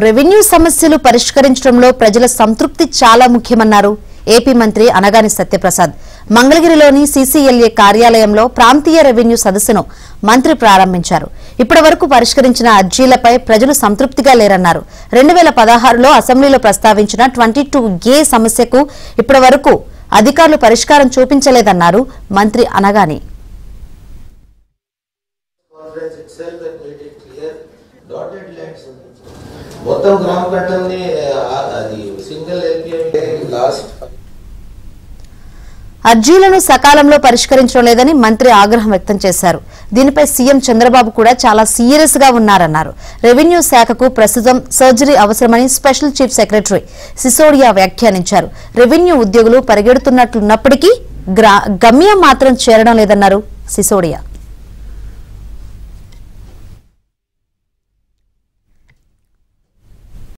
Revenue సమస్యలు పరిష్కరించడంలో ప్రజల సంతృప్తి చాలా ముఖ్యమన్నారు ఏపీ మంత్రి అనగాని సత్యప్రసాద్. మంగళగిరిలోని సీసీఎల్ఏ కార్యాలయంలో ప్రాంతీయ రెవెన్యూ సదస్సును మంత్రి ప్రారంభించారు. ఇప్పటివరకు పరిష్కరించిన అర్జీలపై ప్రజలు సంతృప్తిగా లేరన్నారు. 2016లో అసెంబ్లీలో ప్రస్తావించిన 22A సమస్యకు ఇప్పటివరకు అధికారులు పరిష్కారం చూపించలేదన్నారు మంత్రి అనగాని. మొత్తం గ్రామ కట్టంని అది సింగిల్ ఎల్పీఐ లాస్ట్ అర్జీలను సకాలంలో పరిష్కరించడం లేదని మంత్రి ఆగ్రహం వ్యక్తం చేశారు. దీనిపై సీఎం చంద్రబాబు కూడా చాలా సీరియస్ గా ఉన్నారన్నారు. రెవెన్యూ శాఖకు ప్రస్తుతం సర్జరీ అవసరమని స్పెషల్ చీఫ్ సెక్రటరీ సిసోడియా వ్యాఖ్యానించారు. రెవెన్యూ ఉద్యోగులు పరిగెడుతున్నట్లున్నప్పటికీ గమ్యం మాత్రం చేరడం లేదన్నారు సిసోడియా.